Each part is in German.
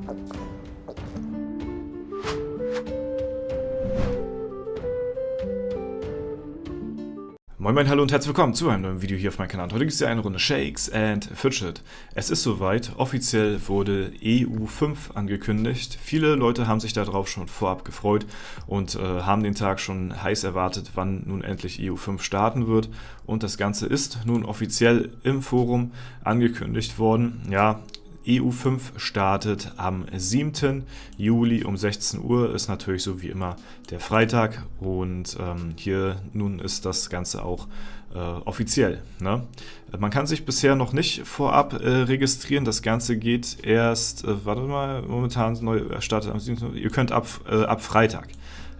Moin moin, hallo und herzlich willkommen zu einem neuen Video hier auf meinem Kanal. Heute gibt es ja eine Runde Shakes and Fidget. Es ist soweit, offiziell wurde EU5 angekündigt. Viele Leute haben sich darauf schon vorab gefreut und haben den Tag schon heiß erwartet, wann nun endlich EU5 starten wird. Und das Ganze ist nun offiziell im Forum angekündigt worden. Ja, EU5 startet am 7. Juli um 16 Uhr, ist natürlich so wie immer der Freitag und hier nun ist das Ganze auch offiziell. Ne? Man kann sich bisher noch nicht vorab registrieren, das Ganze geht erst, warte mal, momentan neu startet am 7. Ihr könnt ab Freitag.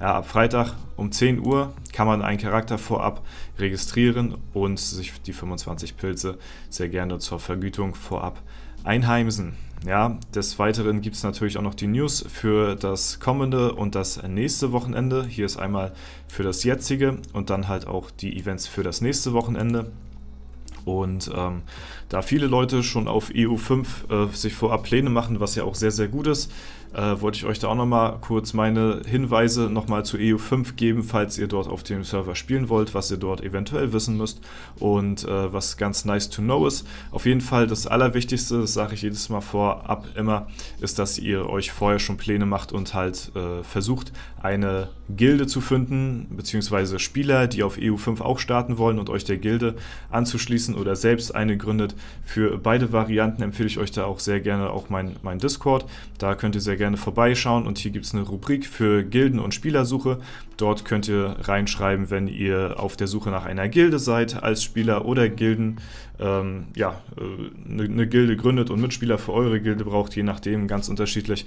Ja, ab Freitag um 10 Uhr kann man einen Charakter vorab registrieren und sich die 25 Pilze sehr gerne zur Vergütung vorab einheimsen. Ja, des Weiteren gibt es natürlich auch noch die News für das kommende und das nächste Wochenende. Hier ist einmal für das jetzige und dann halt auch die Events für das nächste Wochenende. Und da viele Leute schon auf EU5 sich vorab Pläne machen, was ja auch sehr, sehr gut ist, wollte ich euch da auch nochmal kurz meine Hinweise nochmal zu EU5 geben, falls ihr dort auf dem Server spielen wollt, was ihr dort eventuell wissen müsst und was ganz nice to know ist. Auf jeden Fall das Allerwichtigste, das sage ich jedes Mal vorab immer, ist, dass ihr euch vorher schon Pläne macht und halt versucht, eine Gilde zu finden, beziehungsweise Spieler, die auf EU5 auch starten wollen und euch der Gilde anzuschließen oder selbst eine gründet. Für beide Varianten empfehle ich euch da auch sehr gerne auch mein Discord. Da könnt ihr sehr gerne vorbeischauen und hier gibt es eine Rubrik für Gilden- und Spielersuche. Dort könnt ihr reinschreiben, wenn ihr auf der Suche nach einer Gilde seid als Spieler oder Gilden, eine Gilde gründet und Mitspieler für eure Gilde braucht, je nachdem, ganz unterschiedlich,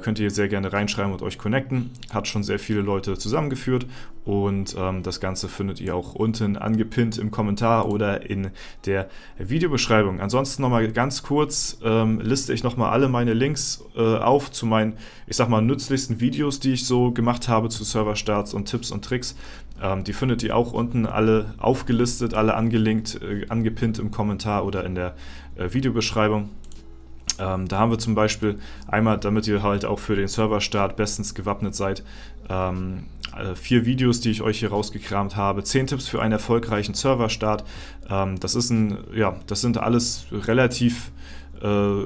könnt ihr sehr gerne reinschreiben und euch connecten. Hat schon sehr viele Leute zusammengeführt und das Ganze findet ihr auch unten angepinnt im Kommentar oder in der Videobeschreibung. Ansonsten nochmal ganz kurz liste ich nochmal alle meine Links auf zu meinen, ich sag mal, nützlichsten Videos, die ich so gemacht habe zu Serverstarts und Tipps und Tricks. Die findet ihr auch unten alle aufgelistet, alle angelinkt, angepinnt im Kommentar oder in der Videobeschreibung. Da haben wir zum Beispiel einmal, damit ihr halt auch für den Serverstart bestens gewappnet seid, 4 Videos, die ich euch hier rausgekramt habe. 10 Tipps für einen erfolgreichen Serverstart. Das sind alles relativ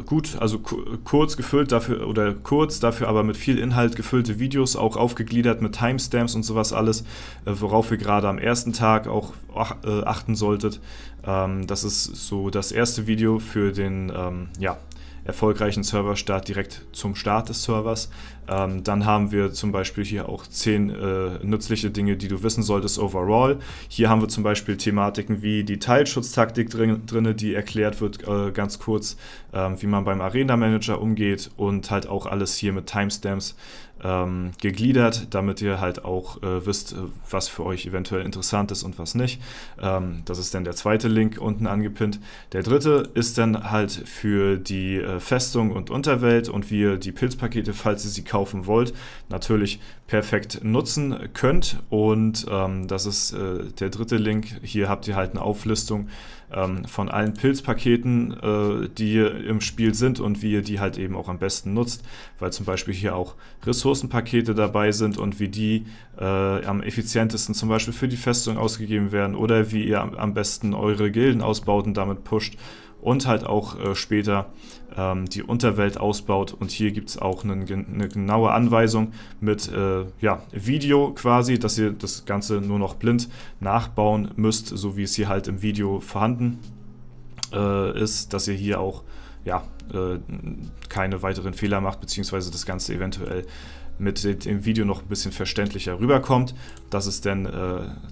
gut, also kurz gefüllt dafür oder kurz dafür, aber mit viel Inhalt gefüllte Videos, auch aufgegliedert mit Timestamps und sowas alles, worauf ihr gerade am ersten Tag auch achten solltet. Das ist so das erste Video für den erfolgreichen Serverstart direkt zum Start des Servers. Dann haben wir zum Beispiel hier auch 10 nützliche Dinge, die du wissen solltest overall. Hier haben wir zum Beispiel Thematiken wie die Teilschutztaktik drin, die erklärt wird ganz kurz, wie man beim Arena Manager umgeht und halt auch alles hier mit Timestamps gegliedert, damit ihr halt auch wisst, was für euch eventuell interessant ist und was nicht. Das ist dann der zweite Link unten angepinnt. Der dritte ist dann halt für die Festung und Unterwelt und wie ihr die Pilzpakete, falls ihr sie kaufen wollt, natürlich perfekt nutzen könnt. Und das ist der dritte Link. Hier habt ihr halt eine Auflistung von allen Pilzpaketen, die im Spiel sind und wie ihr die halt eben auch am besten nutzt, weil zum Beispiel hier auch Ressourcenpakete dabei sind und wie die am effizientesten zum Beispiel für die Festung ausgegeben werden oder wie ihr am besten eure Gilden ausbaut und damit pusht und halt auch später die Unterwelt ausbaut. Und hier gibt es auch eine genaue Anweisung mit Video quasi, dass ihr das Ganze nur noch blind nachbauen müsst, so wie es hier halt im Video vorhanden ist, dass ihr hier auch keine weiteren Fehler macht, beziehungsweise das Ganze eventuell mit dem Video noch ein bisschen verständlicher rüberkommt. Das ist dann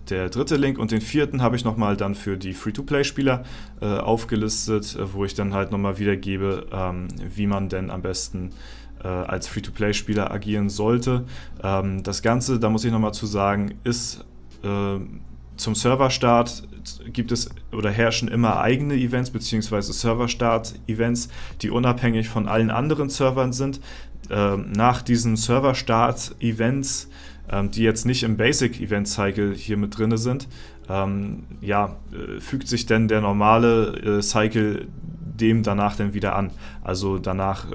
der dritte Link und den vierten habe ich nochmal dann für die Free-to-Play-Spieler aufgelistet, wo ich dann halt nochmal wiedergebe, wie man denn am besten als Free-to-Play-Spieler agieren sollte. Das Ganze, da muss ich nochmal zu sagen, ist zum Serverstart gibt es oder herrschen immer eigene Events bzw. Serverstart-Events, die unabhängig von allen anderen Servern sind. Nach diesen Serverstart-Events, die jetzt nicht im Basic-Event-Cycle hier mit drin sind, fügt sich dann der normale Cycle dem danach dann wieder an. Also danach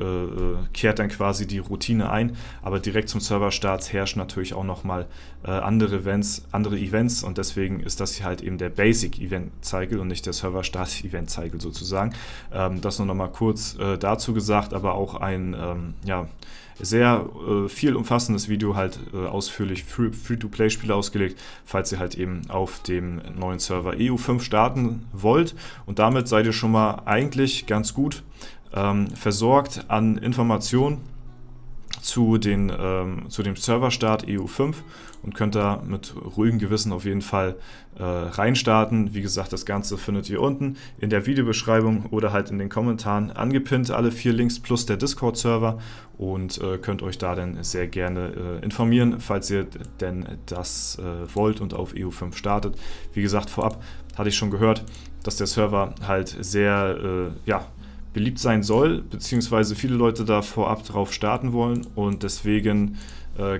kehrt dann quasi die Routine ein, aber direkt zum Serverstart herrschen natürlich auch nochmal andere Events und deswegen ist das hier halt eben der Basic Event Cycle und nicht der Serverstart Event Cycle sozusagen. Das nur nochmal kurz dazu gesagt, aber auch ein sehr viel umfassendes Video, halt ausführlich Free-to-Play-Spiele ausgelegt, falls ihr halt eben auf dem neuen Server EU5 starten wollt. Und damit seid ihr schon mal eigentlich ganz gut versorgt an Informationen zu dem Serverstart EU5 und könnt da mit ruhigem Gewissen auf jeden Fall reinstarten. Wie gesagt, das Ganze findet ihr unten in der Videobeschreibung oder halt in den Kommentaren angepinnt, alle 4 Links plus der Discord-Server und könnt euch da dann sehr gerne informieren, falls ihr denn das wollt und auf EU5 startet. Wie gesagt, vorab hatte ich schon gehört, dass der Server halt sehr beliebt sein soll, beziehungsweise viele Leute da vorab drauf starten wollen und deswegen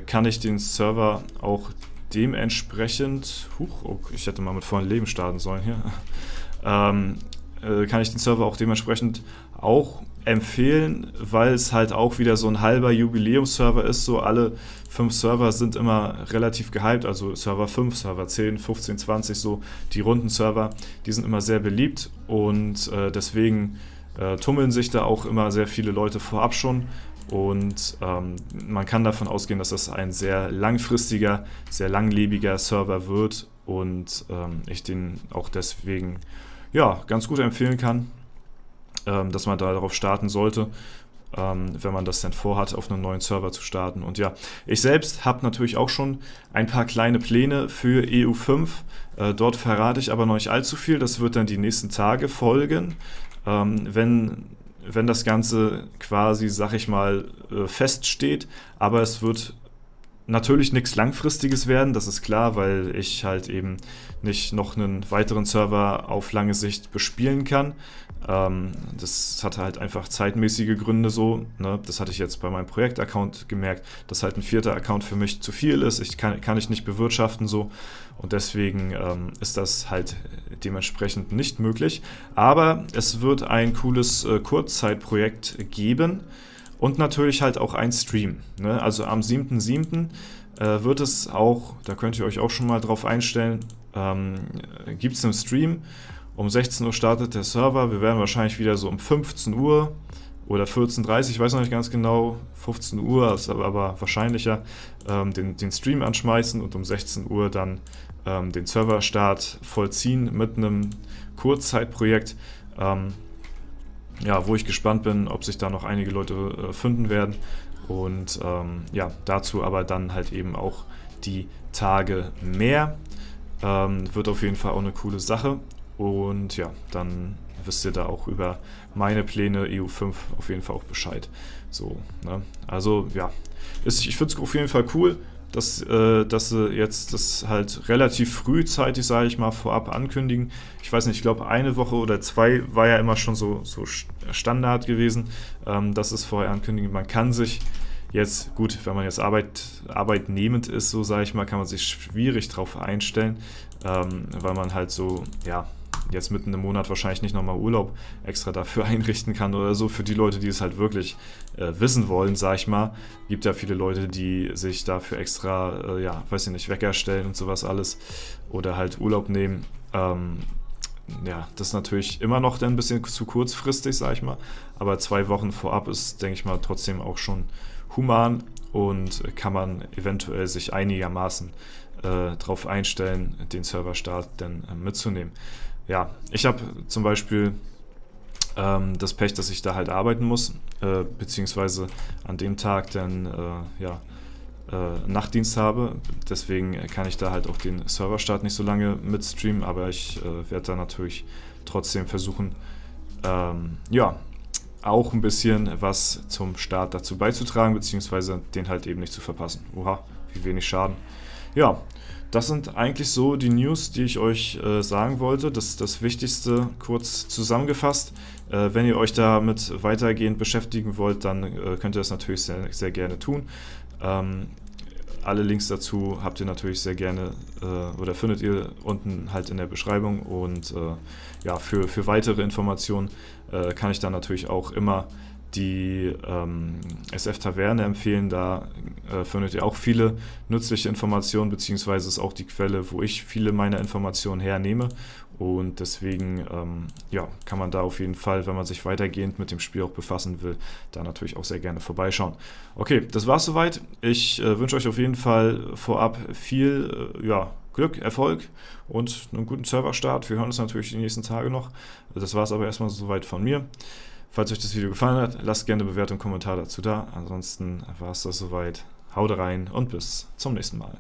kann ich den Server auch dementsprechend, ich hätte mal mit vollen Leben starten sollen hier, kann ich den Server auch dementsprechend auch empfehlen, weil es halt auch wieder so ein halber Jubiläumsserver ist, so alle 5 Server sind immer relativ gehypt, also Server 5, Server 10, 15, 20, so die runden Server, die sind immer sehr beliebt und deswegen tummeln sich da auch immer sehr viele Leute vorab schon und man kann davon ausgehen, dass das ein sehr langfristiger, sehr langlebiger Server wird und ich den auch deswegen ganz gut empfehlen kann, dass man da darauf starten sollte, wenn man das denn vorhat, auf einem neuen Server zu starten. Und ja, ich selbst habe natürlich auch schon ein paar kleine Pläne für EU5, dort verrate ich aber noch nicht allzu viel, das wird dann die nächsten Tage folgen. Wenn das Ganze quasi, sag ich mal, feststeht, aber es wird natürlich nichts Langfristiges werden, das ist klar, weil ich halt eben nicht noch einen weiteren Server auf lange Sicht bespielen kann. Das hat halt einfach zeitmäßige Gründe so, ne? Das hatte ich jetzt bei meinem Projekt-Account gemerkt, dass halt ein 4. Account für mich zu viel ist, kann ich nicht bewirtschaften so und deswegen ist das halt dementsprechend nicht möglich. Aber es wird ein cooles Kurzzeitprojekt geben und natürlich halt auch ein Stream, ne? Also am 7.7. Wird es auch, da könnt ihr euch auch schon mal drauf einstellen, gibt es einen Stream. Um 16 Uhr startet der Server, wir werden wahrscheinlich wieder so um 15 Uhr oder 14.30 Uhr, ich weiß noch nicht ganz genau, 15 Uhr ist aber wahrscheinlicher, den Stream anschmeißen und um 16 Uhr dann den Serverstart vollziehen mit einem Kurzzeitprojekt, wo ich gespannt bin, ob sich da noch einige Leute finden werden und dazu aber dann halt eben auch die Tage mehr. Wird auf jeden Fall auch eine coole Sache. Und ja, dann wisst ihr da auch über meine Pläne EU5 auf jeden Fall auch Bescheid. So, ne? Also ja, ich finde es auf jeden Fall cool, dass sie jetzt das halt relativ frühzeitig, sage ich mal, vorab ankündigen. Ich weiß nicht, ich glaube 1 Woche oder 2 war ja immer schon so Standard gewesen, dass es vorher ankündigen. Man kann sich jetzt, gut, wenn man jetzt arbeitnehmend ist, so sage ich mal, kann man sich schwierig drauf einstellen, weil man halt so, jetzt mitten im Monat wahrscheinlich nicht nochmal Urlaub extra dafür einrichten kann oder so. Für die Leute, die es halt wirklich wissen wollen, sag ich mal, gibt ja viele Leute, die sich dafür extra, weiß ich nicht, Wecker stellen und sowas alles oder halt Urlaub nehmen. Das ist natürlich immer noch ein bisschen zu kurzfristig, sag ich mal, aber 2 Wochen vorab ist, denke ich mal, trotzdem auch schon human und kann man eventuell sich einigermaßen darauf einstellen, den Serverstart dann mitzunehmen. Ja, ich habe zum Beispiel das Pech, dass ich da halt arbeiten muss, beziehungsweise an dem Tag dann Nachtdienst habe. Deswegen kann ich da halt auch den Serverstart nicht so lange mitstreamen, aber ich werde da natürlich trotzdem versuchen, auch ein bisschen was zum Start dazu beizutragen, beziehungsweise den halt eben nicht zu verpassen. Oha, wie wenig Schaden. Ja, das sind eigentlich so die News, die ich euch sagen wollte. Das ist das Wichtigste kurz zusammengefasst. Wenn ihr euch damit weitergehend beschäftigen wollt, dann könnt ihr das natürlich sehr, sehr gerne tun. Alle Links dazu habt ihr natürlich sehr gerne oder findet ihr unten halt in der Beschreibung. Und für weitere Informationen kann ich dann natürlich auch immer die SF Taverne empfehlen. Da findet ihr auch viele nützliche Informationen, beziehungsweise ist auch die Quelle, wo ich viele meiner Informationen hernehme. Und deswegen kann man da auf jeden Fall, wenn man sich weitergehend mit dem Spiel auch befassen will, da natürlich auch sehr gerne vorbeischauen. Okay, das war's soweit. Ich wünsche euch auf jeden Fall vorab viel Glück, Erfolg und einen guten Serverstart. Wir hören uns natürlich die nächsten Tage noch. Das war's aber erstmal soweit von mir. Falls euch das Video gefallen hat, lasst gerne eine Bewertung und Kommentar dazu da. Ansonsten war es das soweit. Haut rein und bis zum nächsten Mal.